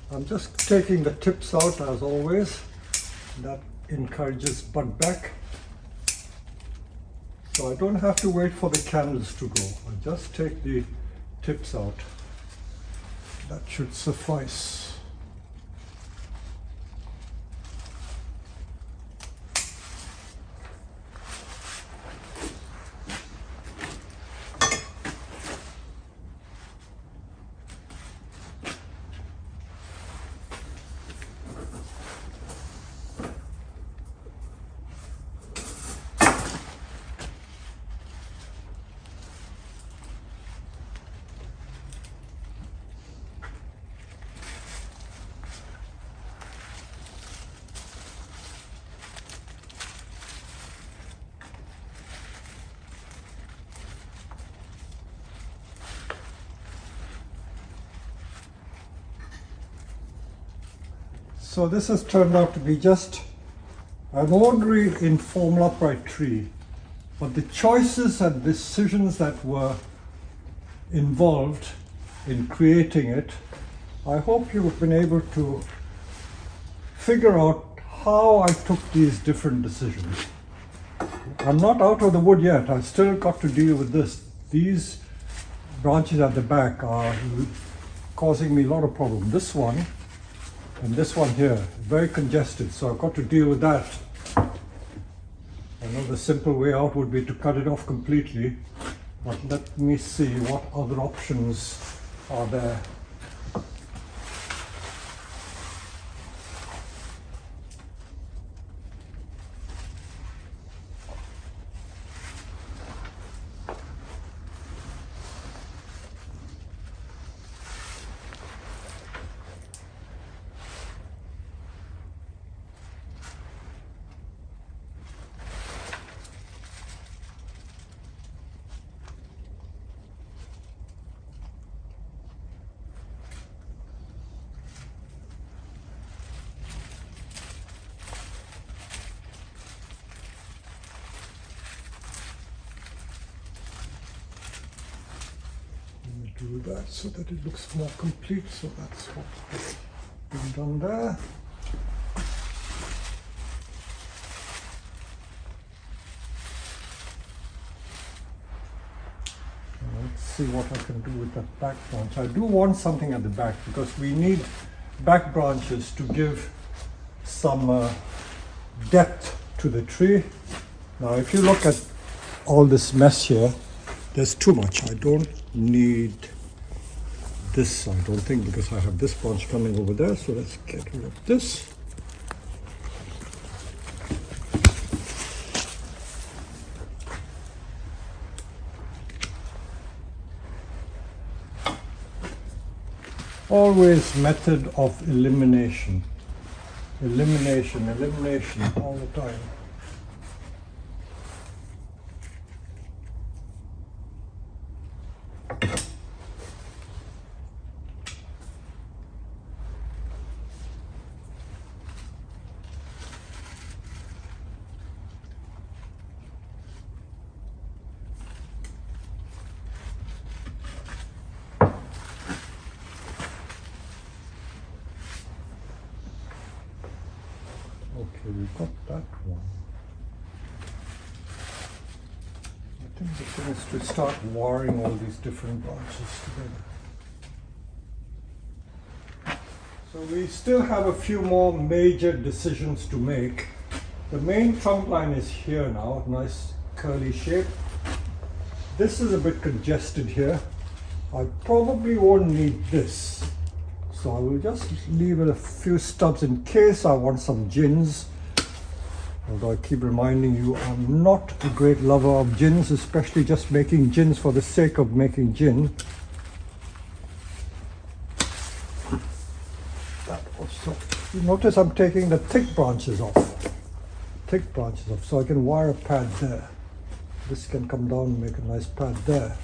I'm just taking the tips out as always. That encourages bud back. So I don't have to wait for the candles to go. I just take the tips out. That should suffice. So this has turned out to be just an ordinary informal upright tree, but the choices and decisions that were involved in creating it, I hope you've been able to figure out how I took these different decisions. I'm not out of the wood yet. I've still got to deal with this. These branches at the back are causing me a lot of problems. This one and this one here, very congested, so I've got to deal with that. I know the simple way out would be to cut it off completely, but let me see what other options are there. Do that so that it looks more complete. So that's what's been done there. Let's see what I can do with that back branch. I do want something at the back because we need back branches to give some depth to the tree. Now if you look at all this mess here, there's too much. I don't need this, I don't think, because I have this branch coming over there. So let's get rid of this. Always method of elimination. Elimination all the time. Okay, we got that one. I think the thing is to start wiring all these different branches together. So we still have a few more major decisions to make. The main trunk line is here now, nice curly shape. This is a bit congested here. I probably won't need this. So I will just leave it a few stubs in case I want some gins. Although I keep reminding you, I'm not a great lover of gins, especially just making gins for the sake of making gin. That also. You notice I'm taking the thick branches off. So I can wire a pad there. This can come down and make a nice pad there.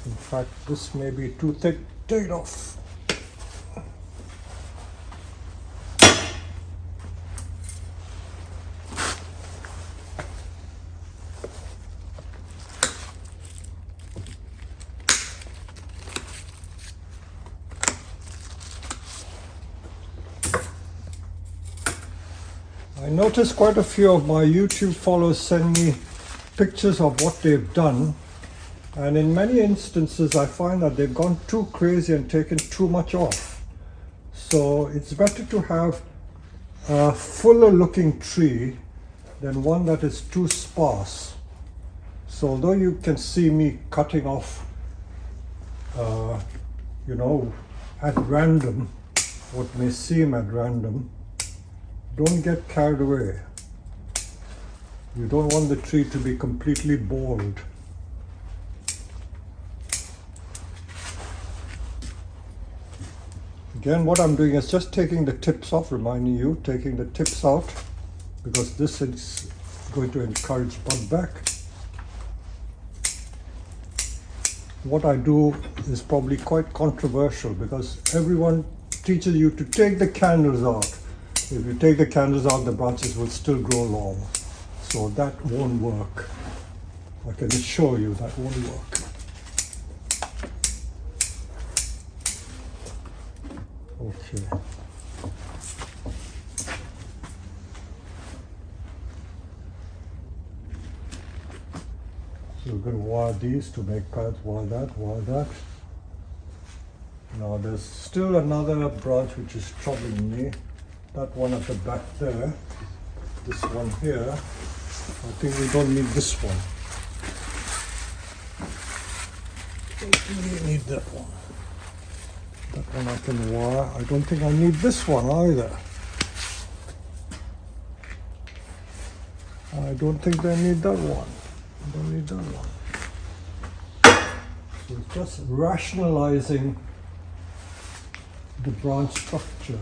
In fact, this may be too thick. Take it off. I noticed quite a few of my YouTube followers send me pictures of what they've done, and in many instances I find that they've gone too crazy and taken too much off. So it's better to have a fuller looking tree than one that is too sparse. So although you can see me cutting off at random, what may seem at random, don't get carried away. You don't want the tree to be completely bald. Again, what I'm doing is just taking the tips off, reminding you, taking the tips out, because this is going to encourage bud back. What I do is probably quite controversial because everyone teaches you to take the candles out. If you take the candles out, the branches will still grow long. So that won't work. I can assure you that won't work. Okay. So we're going to wire these to make pads, wire that. Now there's still another branch which is troubling me. That one at the back there, this one here, I think we don't need this one. We need that one. That one I can wire. I don't think I need this one either. I don't think I need that one. I don't need that one. So it's just rationalizing the branch structure.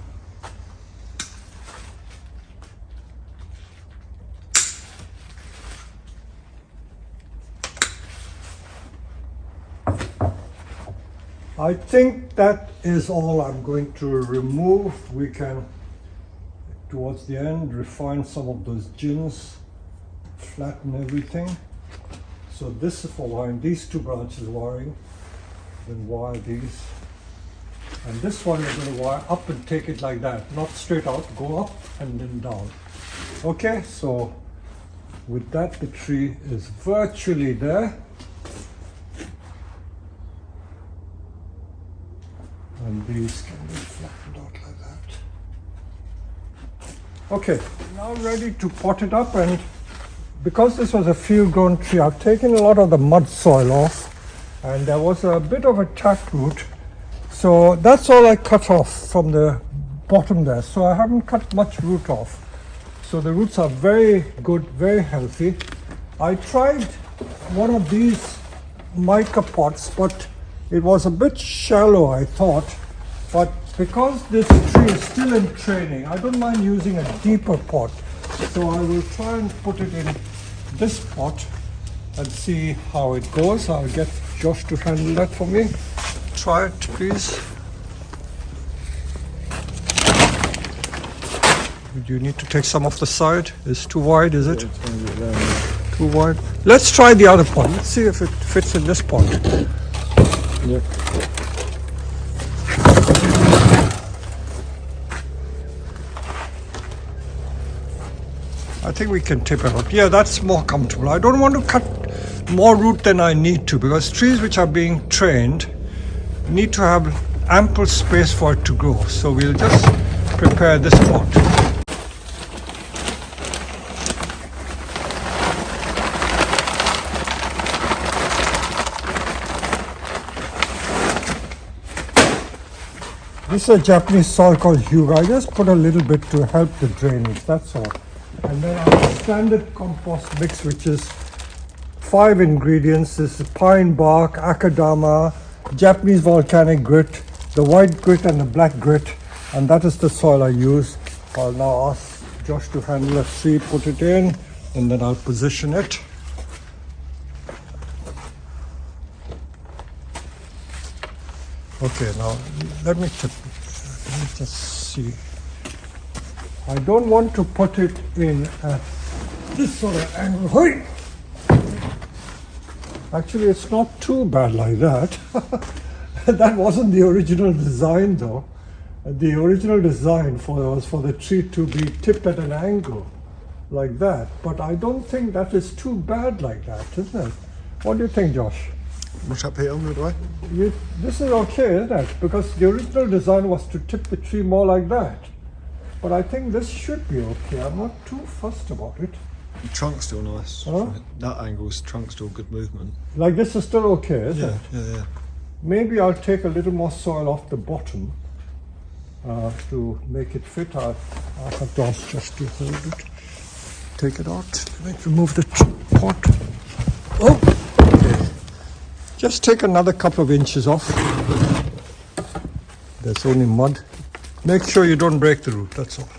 I think that is all I'm going to remove. We can, towards the end, refine some of those gins, flatten everything. So this is for wiring, these two branches wiring, then wire these. And this one is going to wire up and take it like that, not straight out, go up and then down. Okay, so with that the tree is virtually there. And these can be flattened out like that. Okay, now ready to pot it up, and because this was a field-grown tree, I've taken a lot of the mud soil off, and there was a bit of a taproot. So that's all I cut off from the bottom there. So I haven't cut much root off. So the roots are very good, very healthy. I tried one of these mica pots, but it was a bit shallow, I thought, but because this tree is still in training, I don't mind using a deeper pot. So I will try and put it in this pot and see how it goes. I'll get Josh to handle that for me. Try it, please. Do you need to take some off the side? It's too wide, is it? Too wide. Let's try the other pot. Let's see if it fits in this pot. Yeah. I think we can tip it out. Yeah, that's more comfortable. I don't want to cut more root than I need to, because trees which are being trained need to have ample space for it to grow. So we'll just prepare this pot. This is a Japanese soil called Hyuga. I just put a little bit to help the drainage, that's all. And then our standard compost mix, which is 5 ingredients. This is pine bark, akadama, Japanese volcanic grit, the white grit and the black grit, and that is the soil I use. I'll now ask Josh to handle a tree, put it in, and then I'll position it. Okay, now let me just see. I don't want to put it in at this sort of angle. Hoi! Actually, it's not too bad like that. That wasn't the original design though. The original design was for the tree to be tipped at an angle like that. But I don't think that is too bad like that, isn't it? What do you think, Josh? What's up here on the way? This is okay, isn't it? Because the original design was to tip the tree more like that. But I think this should be okay. I'm not too fussed about it. The trunk's still nice. Huh? That angle's trunk's still good movement. Like this is still okay, isn't it? Yeah. Maybe I'll take a little more soil off the bottom to make it fit. I'll have to ask just to hold it. Take it out. Let me remove the pot. Oh! Okay. Just take another couple of inches off. There's only mud. Make sure you don't break the root, that's all.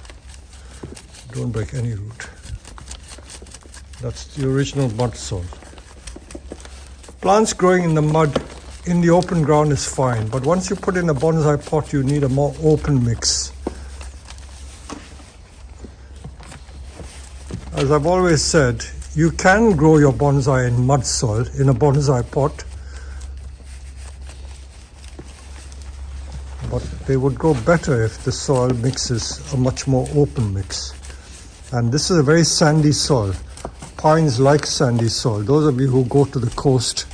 Don't break any root. That's the original mud soil. Plants growing in the mud, in the open ground is fine, but once you put in a bonsai pot, you need a more open mix. As I've always said, you can grow your bonsai in mud soil, in a bonsai pot, but they would grow better if the soil mix is a much more open mix. And this is a very sandy soil. Pines like sandy soil. Those of you who go to the coast,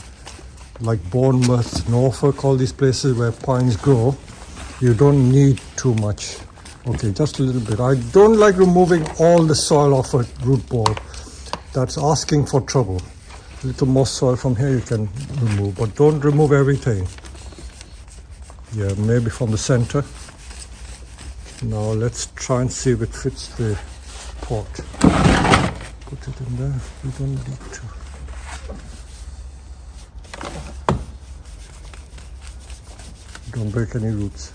like Bournemouth, Norfolk, all these places where pines grow, you don't need too much. Okay, just a little bit. I don't like removing all the soil off a root ball. That's asking for trouble. A little more soil from here you can remove, but don't remove everything. Yeah, maybe from the center. Now let's try and see if it fits the pot. Put it in there. We don't need to. Don't break any roots.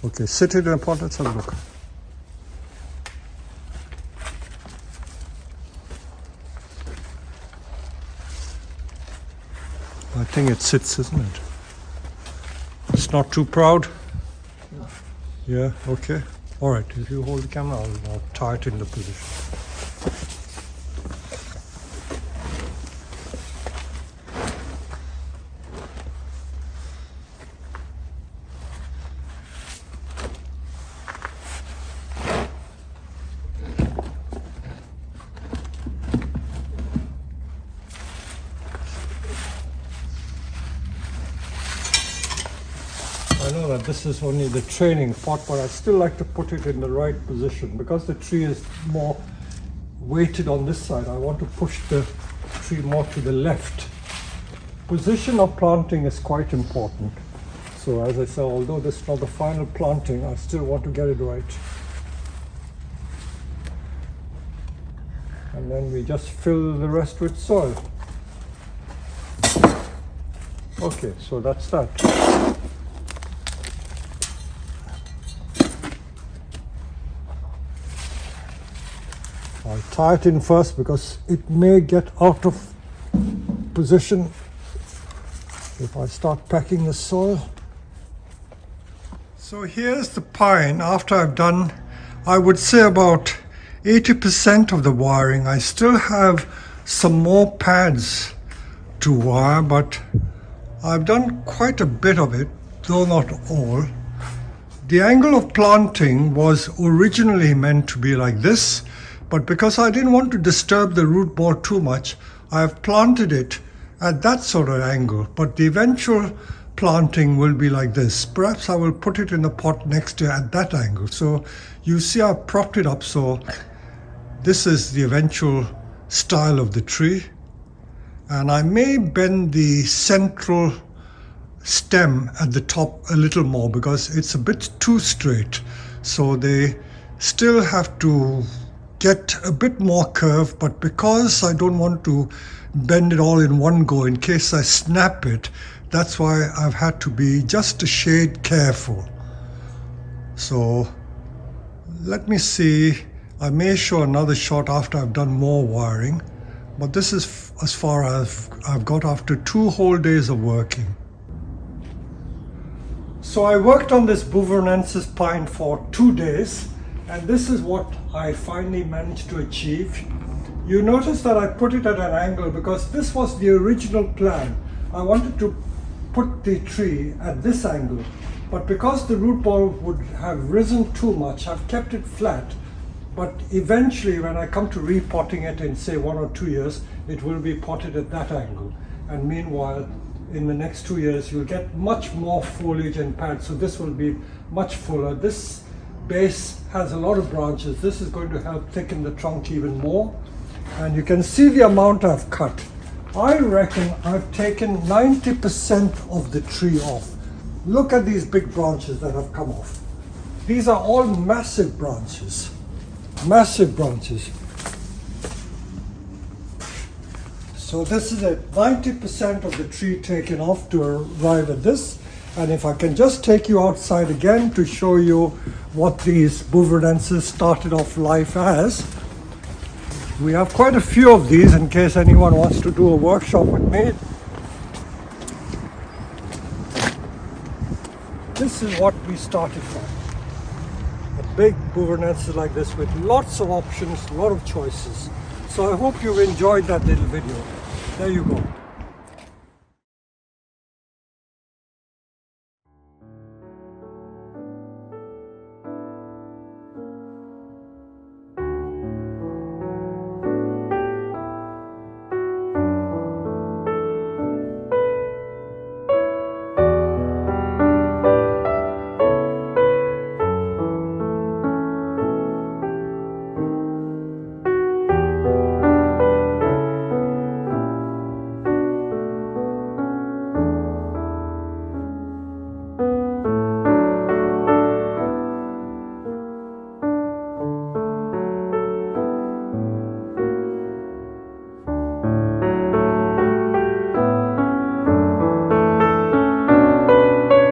Okay, sit it in a pot. Let's have a look. I think it sits, isn't it? It's not too proud? No. Yeah, okay. All right, if you hold the camera, I'll tie it in the position. I know that this is only the training pot, but I still like to put it in the right position because the tree is more weighted on this side. I want to push the tree more to the left. Position of planting is quite important. So as I said, although this is not the final planting, I still want to get it right. And then we just fill the rest with soil. Okay, so that's that. I'll tie it in first because it may get out of position if I start packing the soil. So here's the pine. After I've done, I would say about 80% of the wiring. I still have some more pads to wire, but I've done quite a bit of it, though not all. The angle of planting was originally meant to be like this, But because I didn't want to disturb the root ball too much, I have planted it at that sort of angle. But the eventual planting will be like this. Perhaps I will put it in the pot next year at that angle. So you see I've propped it up, so this is the eventual style of the tree. And I may bend the central stem at the top a little more because it's a bit too straight. So they still have to get a bit more curve, but because I don't want to bend it all in one go in case I snap it, that's why I've had to be just a shade careful. So let me see, I may show another shot after I've done more wiring, but this is as far as I've got after 2 whole days of working. So I worked on this Beuvronensis pine for 2 days, and this is what I finally managed to achieve. You notice that I put it at an angle because this was the original plan. I wanted to put the tree at this angle, but because the root ball would have risen too much, I've kept it flat. But eventually when I come to repotting it in say 1 or 2 years, it will be potted at that angle. And meanwhile, in the next 2 years, you'll get much more foliage and pads. So this will be much fuller. This base has a lot of branches. This is going to help thicken the trunk even more. And you can see the amount I've cut. I reckon I've taken 90% of the tree off. Look at these big branches that have come off. These are all massive branches. Massive branches. So this is it, 90% of the tree taken off to arrive at this. And if I can just take you outside again to show you what these Beuvronensis started off life as. We have quite a few of these in case anyone wants to do a workshop with me. This is what we started from. A big Beuvronensis like this with lots of options, a lot of choices. So I hope you've enjoyed that little video. There you go.